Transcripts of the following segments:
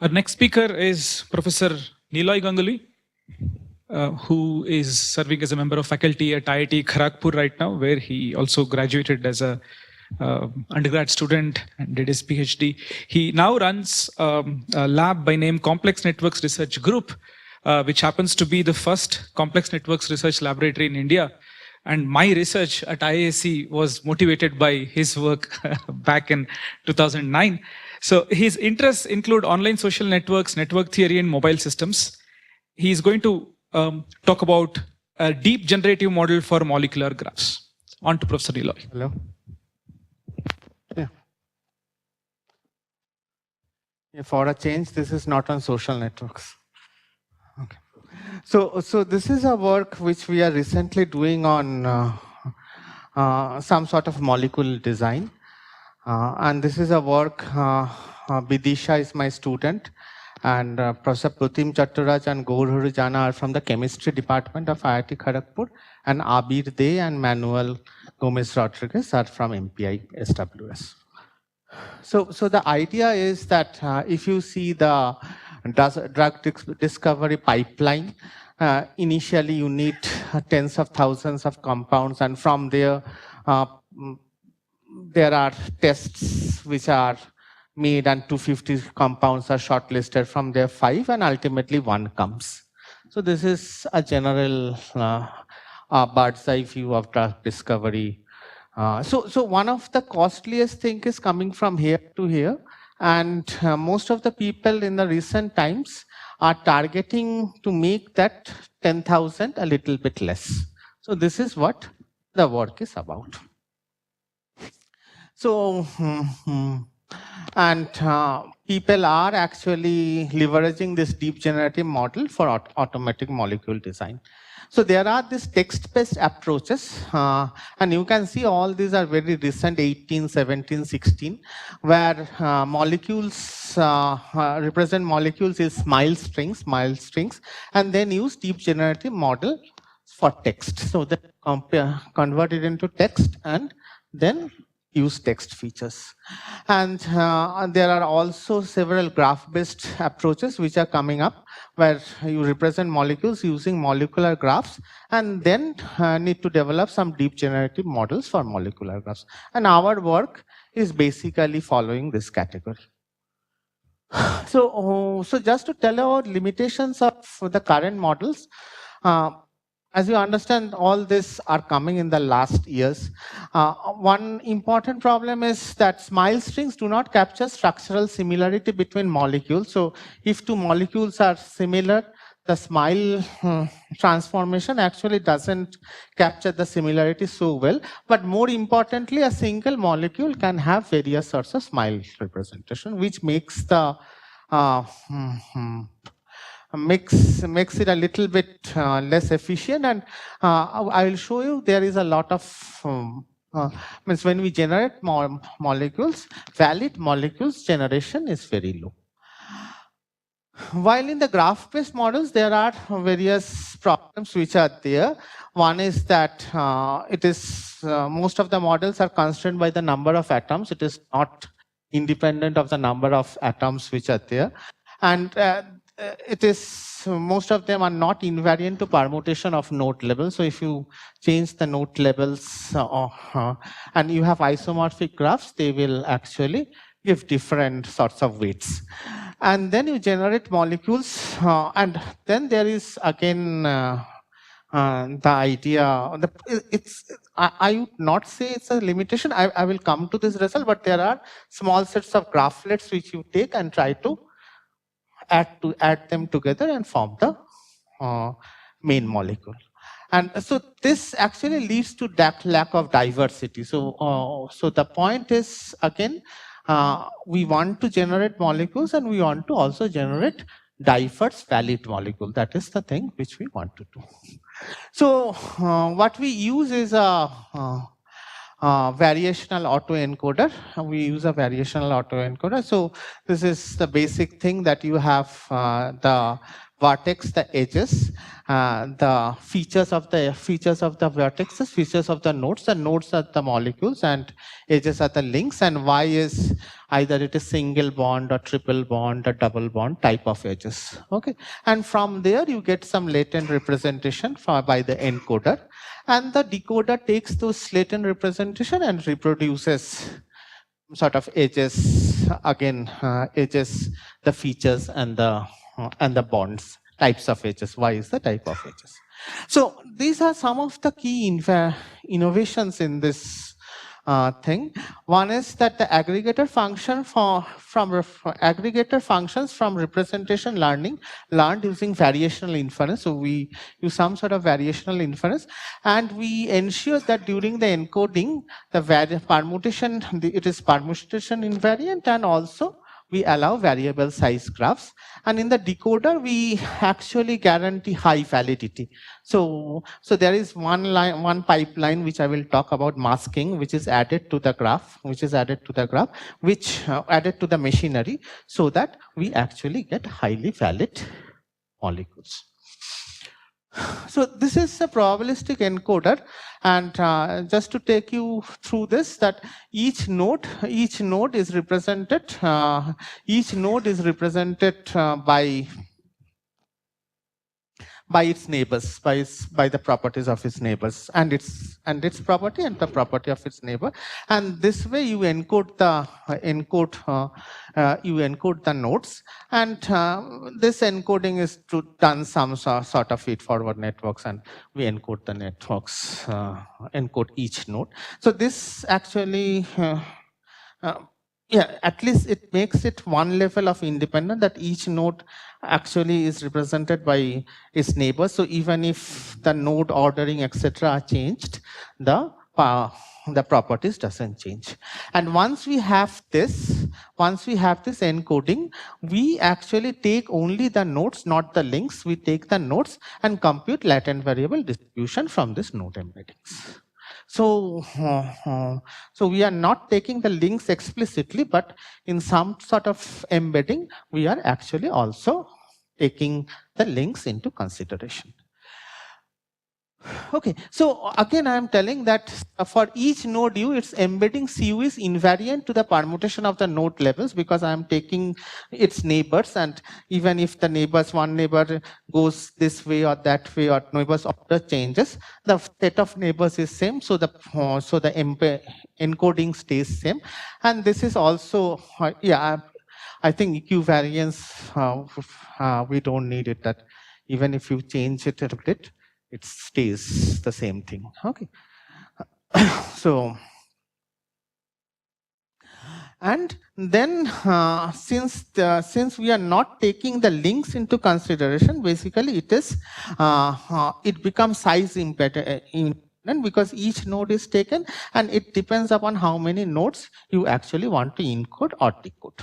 Our next speaker is Professor Niloy Ganguly, who is serving as a member of faculty at IIT Kharagpur right now, where he also graduated as a undergrad student and did his PhD. He now runs a lab by name Complex Networks Research Group, which happens to be the first complex networks research laboratory in India. And my research at IAC was motivated by his work back in 2009. So his interests include online social networks, network theory, and mobile systems. He's going to talk about a deep generative model for molecular graphs. On to Professor Niloy. Hello. For a change, this is not on social networks. Okay. So this is a work which we are recently doing on some sort of molecule design. And this is a work, Bidisha is my student, and Professor Pratim Chattaraj and Gaur Jana are from the chemistry department of IIT Kharagpur, and Abir De and Manuel Gomez Rodriguez are from MPI SWS. So the idea is that if you see the drug discovery pipeline, initially you need tens of thousands of compounds, and from there, there are tests which are made and 250 compounds are shortlisted. From there 5 and ultimately 1 comes. So this is a general bird's eye view of drug discovery. So one of the costliest thing is coming from here to here, and most of the people in the recent times are targeting to make that 10,000 a little bit less. So this is what the work is about. So, and people are actually leveraging this deep generative model for automatic molecule design. So there are these text-based approaches, and you can see all these are very recent, 18, 17, 16, where molecules represent molecules is smile strings, and then use deep generative model for text. So they convert it into text and then use text features. And there are also several graph-based approaches which are coming up, where you represent molecules using molecular graphs and then need to develop some deep generative models for molecular graphs. And our work is basically following this category. So just to tell about limitations of the current models, as you understand, all this are coming in the last years. One important problem is that smile strings do not capture structural similarity between molecules. So if two molecules are similar, the smile transformation actually doesn't capture the similarity so well. But more importantly, a single molecule can have various sorts of smile representation, which makes the makes it a little bit less efficient. And I will show you there is a lot of means when we generate more molecules, valid molecules generation is very low. While in the graph-based models, there are various problems which are there. One is that it is most of the models are constrained by the number of atoms. It is not independent of the number of atoms which are there. And it is, most of them are not invariant to permutation of node levels. So if you change the node levels and you have isomorphic graphs, they will actually give different sorts of weights. And then you generate molecules, and then there is again the idea, I would not say it's a limitation. I will come to this result, but there are small sets of graphlets which you take and try to add them together and form the main molecule. And so this actually leads to that lack of diversity. So the point is, again, we want to generate molecules and we want to also generate diverse valid molecule. That is the thing which we want to do. So what we use is a variational autoencoder. We use a variational autoencoder. So this is the basic thing, that you have the vertex, the edges, the features of the vertexes, features of the nodes. The nodes are the molecules and edges are the links, and Y is either it is single bond or triple bond or double bond type of edges. Okay, and from there you get some latent representation by the encoder, and the decoder takes those latent representation and reproduces sort of edges again, edges, the features and the bonds, types of edges. Y is the type of edges. So these are some of the key innovations in this thing. One is that the aggregator function aggregator functions from representation learning learned using variational inference. So we use some sort of variational inference, and we ensure that during the encoding, the permutation, it is permutation invariant, and also we allow variable size graphs. And in the decoder, we actually guarantee high validity. So there is one pipeline which I will talk about, masking, which is added to the graph, which added to the machinery, so that we actually get highly valid molecules. So this is a probabilistic encoder, and just to take you through this, that each node is represented by its neighbors, by the properties of its neighbors, and its property and the property of its neighbor. And this way you encode the nodes, and this encoding is done some sort of feed-forward networks, and we encode the networks, encode each node. So this actually at least it makes it one level of independent, that each node actually is represented by its neighbors. So even if the node ordering, etc., are changed, the properties doesn't change. And once we have this encoding, we actually take only the nodes, not the links. We take the nodes and compute latent variable distribution from this node embeddings. So we are not taking the links explicitly, but in some sort of embedding, we are actually also taking the links into consideration. Okay, so again, I am telling that for each node U, its embedding CU is invariant to the permutation of the node levels, because I am taking its neighbors, and even if the one neighbor goes this way or that way, or neighbors order changes, the set of neighbors is same, so the encoding stays same. And this is also, I think equivariance, we don't need it, that even if you change it a bit, it stays the same thing. Okay. So, and then since we are not taking the links into consideration, basically it becomes size independent, because each node is taken, and it depends upon how many nodes you actually want to encode or decode.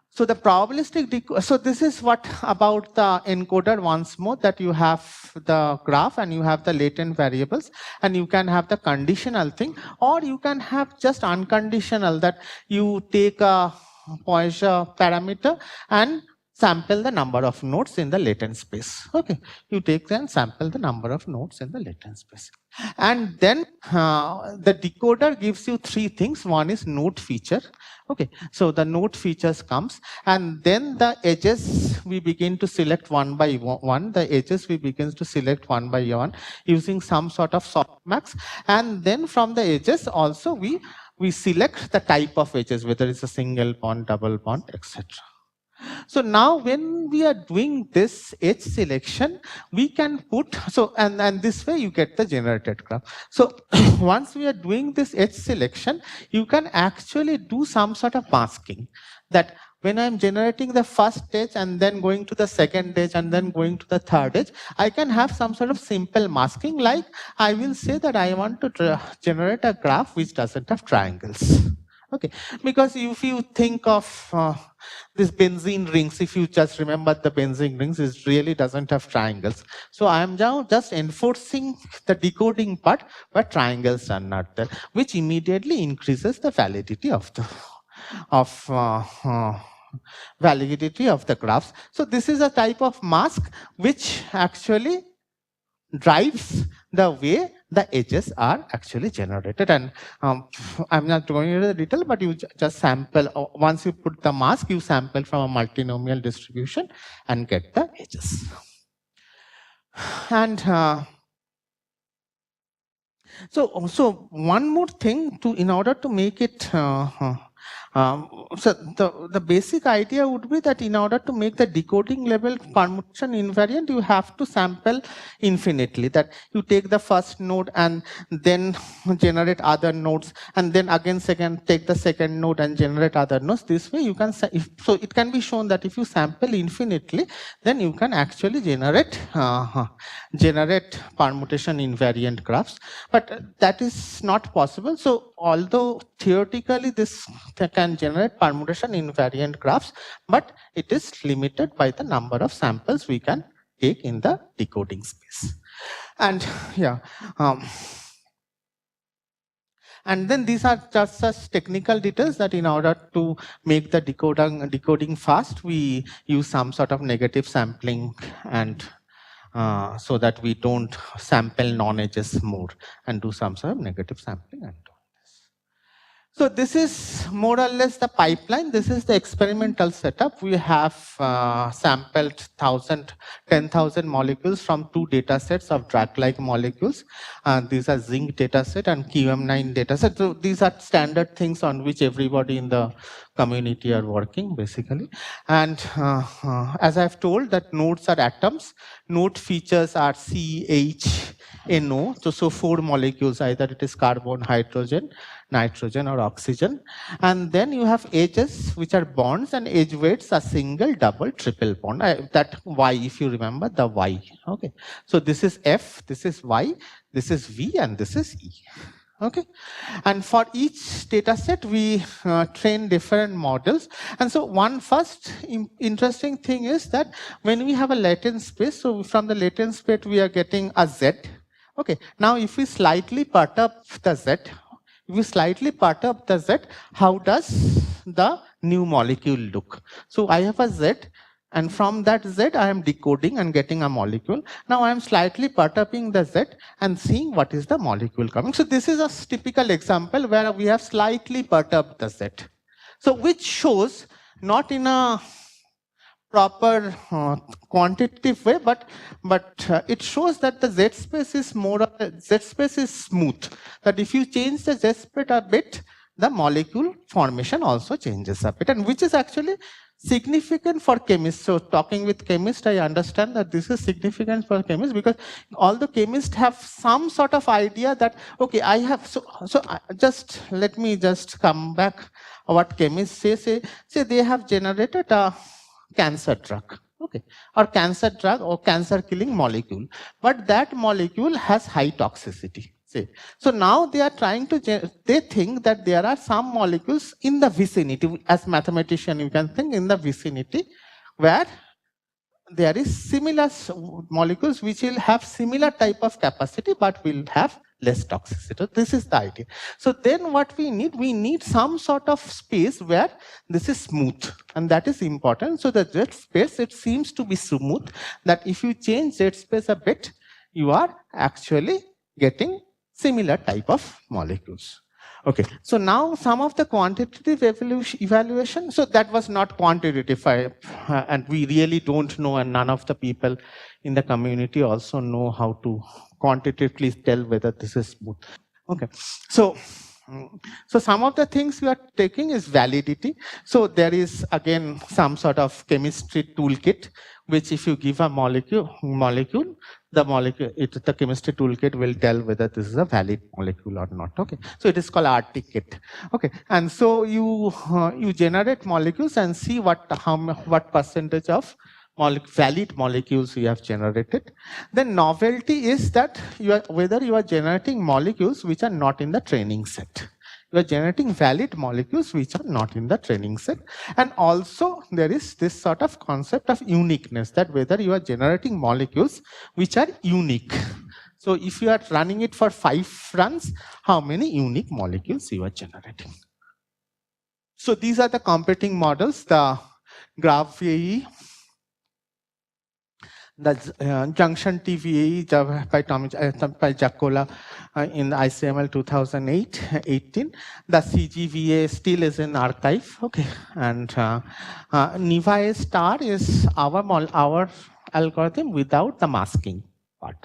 So the probabilistic so this is what about the encoder once more, that you have the graph and you have the latent variables, and you can have the conditional thing, or you can have just unconditional, that you take a Poisson parameter and sample the number of nodes in the latent space. Okay, you take and sample the number of nodes in the latent space. And then the decoder gives you three things. One is node feature. Okay, so the node features comes, and then the edges we begin to select one by one. The edges we begin to select one by one using some sort of softmax, and then from the edges also we select the type of edges, whether it's a single bond, double bond, etc. So now when we are doing this edge selection, we can put, so and this way you get the generated graph. So once we are doing this edge selection, you can actually do some sort of masking, that when I'm generating the first edge and then going to the second edge and then going to the third edge, I can have some sort of simple masking, like I will say that I want to generate a graph which doesn't have triangles. Okay, because if you think of these benzene rings, if you just remember the benzene rings, it really doesn't have triangles. So I am now just enforcing the decoding part, but triangles are not there, which immediately increases the validity of the validity of the graphs. So this is a type of mask which actually drives the way the edges are actually generated. And I'm not going into the detail, but you just sample. Once you put the mask, you sample from a multinomial distribution and get the edges. And so one more thing in order to make it so the basic idea would be that in order to make the decoding level permutation invariant, you have to sample infinitely. That you take the first node and then generate other nodes, and then again take the second node and generate other nodes. This way you can so it can be shown that if you sample infinitely, then you can actually generate permutation invariant graphs. But that is not possible. So although theoretically this can generate permutation invariant graphs, but it is limited by the number of samples we can take in the decoding space. And yeah. And then these are just such technical details that in order to make the decoding fast, we use some sort of negative sampling, and so that we don't sample non-edges more and do some sort of negative sampling and do this. So this is more or less the pipeline. This is the experimental setup. We have sampled 10,000 molecules from 2 data sets of drug-like molecules. These are zinc data set and QM9 data set. So these are standard things on which everybody in the community are working basically. And as I've told, that nodes are atoms. Node features are CH, NO, so 4 molecules, either it is carbon, hydrogen, nitrogen, or oxygen. And then you have edges, which are bonds, and edge weights are single, double, triple bond. That Y, if you remember, the Y. Okay. So this is F, this is Y, this is V, and this is E. Okay. And for each data set, we train different models. And so one first interesting thing is that when we have a latent space, so from the latent space, we are getting a Z. Okay, now if we slightly perturb the Z, how does the new molecule look? So I have a Z, and from that Z, I am decoding and getting a molecule. Now I am slightly perturbing the Z and seeing what is the molecule coming. So this is a typical example where we have slightly perturbed the Z. So which shows, not in a proper quantitative way, but it shows that the Z space is smooth. That if you change the Z space a bit, the molecule formation also changes a bit, and which is actually significant for chemists. So talking with chemists, I understand that this is significant for chemists, because all the chemists have some sort of idea that, okay, I have, just let me just come back what chemists say they have generated a cancer drug, okay, or cancer drug or cancer killing molecule, but that molecule has high toxicity. So now they are trying to, they think that there are some molecules in the vicinity, as mathematician you can think in the vicinity, where there is similar molecules which will have similar type of capacity but will have less toxicity. This is the idea. So then what we need some sort of space where this is smooth, and that is important. So the Z space, it seems to be smooth, that if you change Z space a bit, you are actually getting similar type of molecules. Okay, so now some of the quantitative evaluation, so that was not quantitative, and we really don't know, and none of the people in the community also know how to quantitatively tell whether this is smooth. Okay, so some of the things we are taking is validity. So there is again some sort of chemistry toolkit, which if you give a molecule, the chemistry toolkit will tell whether this is a valid molecule or not. Okay, so it is called RT-kit. Okay, and so you generate molecules and see what percentage of valid molecules you have generated. Then novelty is that whether you are generating molecules which are not in the training set. You are generating valid molecules which are not in the training set. And also there is this sort of concept of uniqueness, that whether you are generating molecules which are unique. So if you are running it for 5 runs, how many unique molecules you are generating? So these are the competing models. The graph VAE, the junction TVAE by Jacola in ICML 2008-18. The CGVA still is in archive, okay. And Nivae star is our algorithm without the masking part.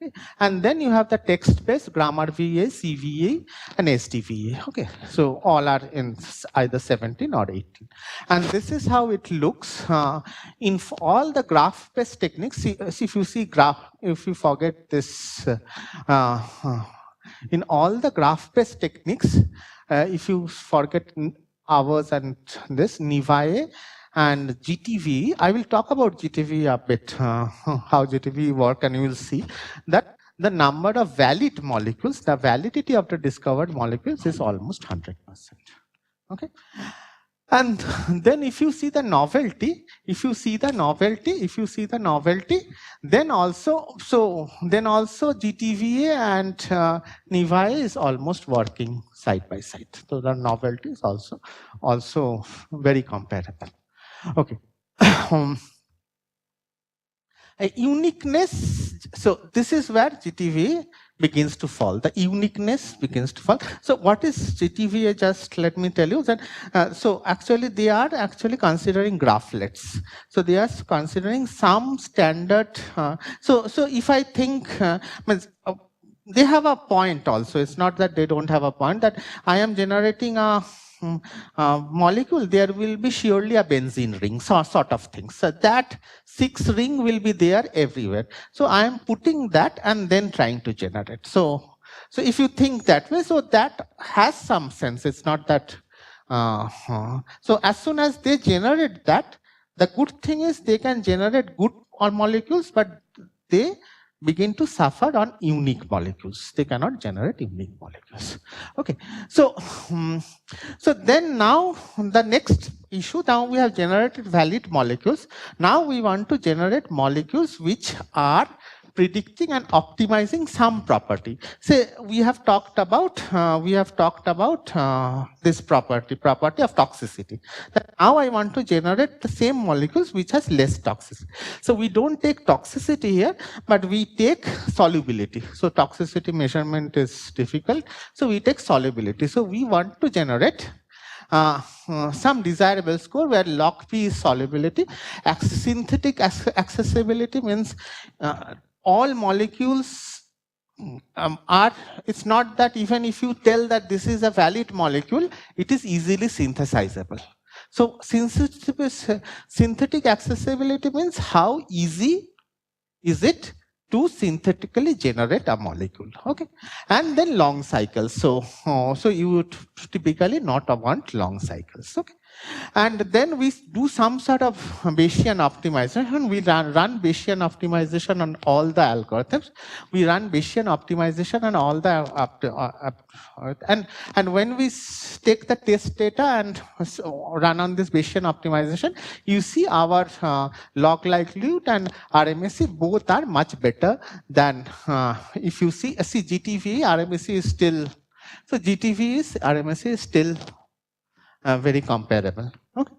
Okay. And then you have the text-based grammar VA, CVA, and SDVA. Okay, so all are in either 17 or 18. And this is how it looks in all the graph-based techniques. See, if you see graph, if you forget this, in all the graph-based techniques, if you forget ours and this Nivae and GTV, I will talk about GTV a bit, how GTV work, and you will see that the number of valid molecules, the validity of the discovered molecules is almost 100%. Okay. And then if you see the novelty, then also GTVA and Nivae is almost working side by side. So the novelty is also very comparable. Okay. A uniqueness, so this is where GTVA begins to fall. The uniqueness begins to fall. So what is GTVA? Just let me tell you that. So actually they are actually considering graphlets. So they are considering some standard. So if I think, they have a point also. It's not that they don't have a point, that I am generating a molecule, there will be surely a benzene ring, sort of thing. So that 6 ring will be there everywhere. So I am putting that and then trying to generate. So if you think that way, so that has some sense. It's not that. So as soon as they generate that, the good thing is they can generate good molecules, but they begin to suffer on unique molecules. They cannot generate unique molecules. Okay, so then now the next issue, now we have generated valid molecules. Now we want to generate molecules which are predicting and optimizing some property. Say we have talked about this property of toxicity. Now I want to generate the same molecules which has less toxicity. So we don't take toxicity here, but we take solubility. So toxicity measurement is difficult. So we take solubility. So we want to generate some desirable score where log P is solubility. Synthetic accessibility means all molecules are, it's not that even if you tell that this is a valid molecule, it is easily synthesizable. So synthetic accessibility means how easy is it to synthetically generate a molecule. Okay, and then long cycles. So you would typically not want long cycles. Okay, and then we do some sort of Bayesian optimization. We run Bayesian optimization on all the algorithms. We run Bayesian optimization on all the and when we take the test data and run on this Bayesian optimization, you see our log likelihood and RMSE both are much better than if you see GTV, RMSE is still, so GTV is, RMSE is still very comparable. Okay,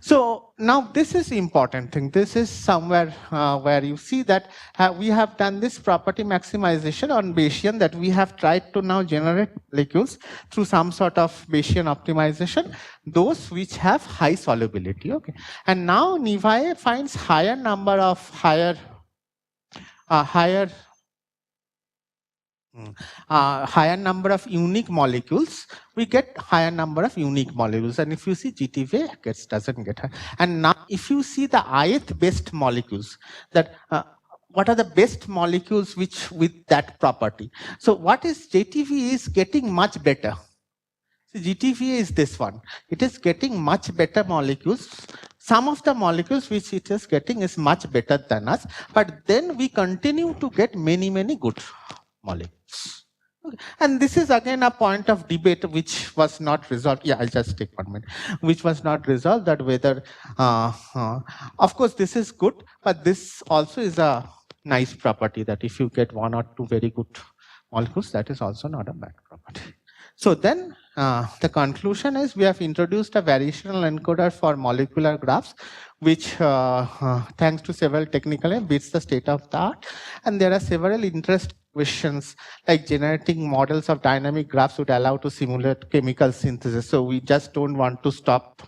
so now this is important thing. This is somewhere where you see that we have done this property maximization on Bayesian, that we have tried to now generate molecules through some sort of Bayesian optimization, those which have high solubility. Okay, and now Nivae finds higher number of higher number of unique molecules, we get higher number of unique molecules. And if you see GTV doesn't get high. And now if you see the ith best molecules, that what are the best molecules which with that property. So what is GTV is getting much better. So GTV is this one. It is getting much better molecules. Some of the molecules which it is getting is much better than us, but then we continue to get many good molecules. Okay. And this is again a point of debate which was not resolved. Yeah, I'll just take 1 minute. Which was not resolved, that whether, of course, this is good, but this also is a nice property, that if you get 1 or 2 very good molecules, that is also not a bad property. So then the conclusion is we have introduced a variational encoder for molecular graphs, which thanks to several technical aids beats the state of the art. And there are several interesting questions like generating models of dynamic graphs would allow to simulate chemical synthesis. So we just don't want to stop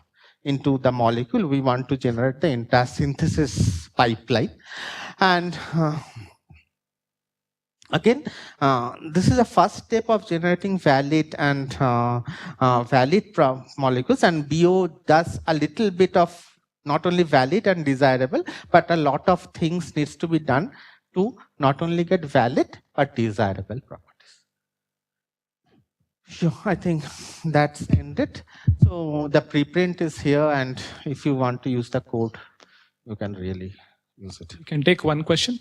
into the molecule. We want to generate the entire synthesis pipeline. And again, this is the first step of generating valid and valid molecules, and BO does a little bit of not only valid and desirable, but a lot of things needs to be done to not only get valid but desirable properties. Sure, I think that's ended. So the preprint is here, and if you want to use the code, you can really use it. You can take one question.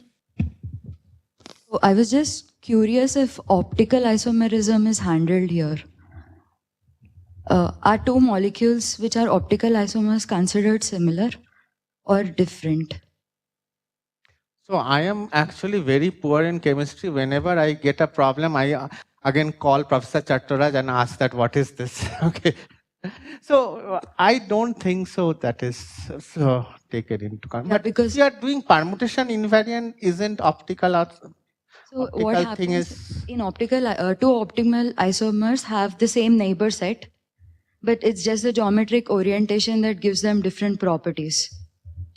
I was just curious if optical isomerism is handled here. Are two molecules which are optical isomers considered similar or different? So I am actually very poor in chemistry. Whenever I get a problem, I again call Professor Chattaraj and ask that what is this? Okay. So I don't think so that is so taken into account. Yeah, but because we are doing permutation invariant isn't optical or so optical what happens thing is in optical, two optimal isomers have the same neighbor set, but it's just the geometric orientation that gives them different properties.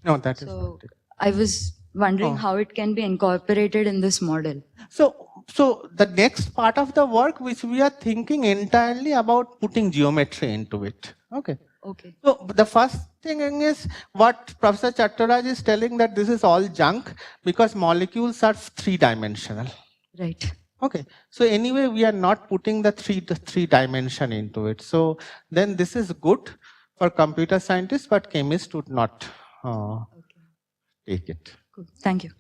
no, that is So not it. I was wondering how it can be incorporated in this model. So the next part of the work which we are thinking entirely about putting geometry into it. Okay. Okay. So the first thing is what Professor Chattaraj is telling, that this is all junk because molecules are three-dimensional. Right. Okay. So anyway, we are not putting the three dimension into it. So then this is good for computer scientists, but chemists would not take it. Cool. Thank you.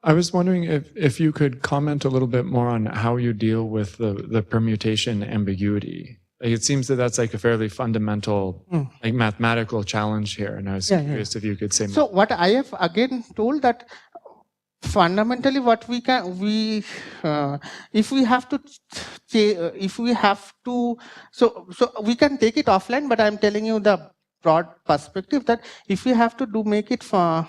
I was wondering if you could comment a little bit more on how you deal with the permutation ambiguity. Like it seems that that's like a fairly fundamental like mathematical challenge here, and I was curious if you could say more. So what I have again told that fundamentally what we can if we have to so we can take it offline, but I'm telling you the broad perspective that if we have to make it for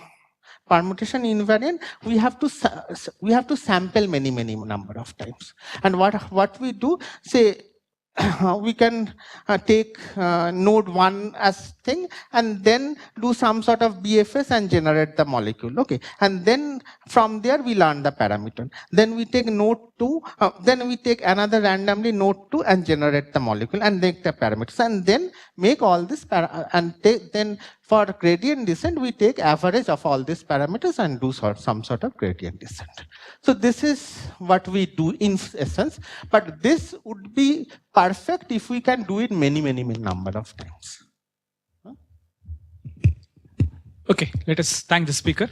permutation invariant, we have to sample many number of times. And what we do, say we can take node 1 as thing and then do some sort of BFS and generate the molecule. Okay, and then from there we learn the parameter. Then we take node 2, then we take another randomly node 2 and generate the molecule and make the parameters, and then make all this and then for gradient descent we take average of all these parameters and do some sort of gradient descent. So this is what we do in essence, but this would be perfect if we can do it many number of times. Okay, let us thank the speaker.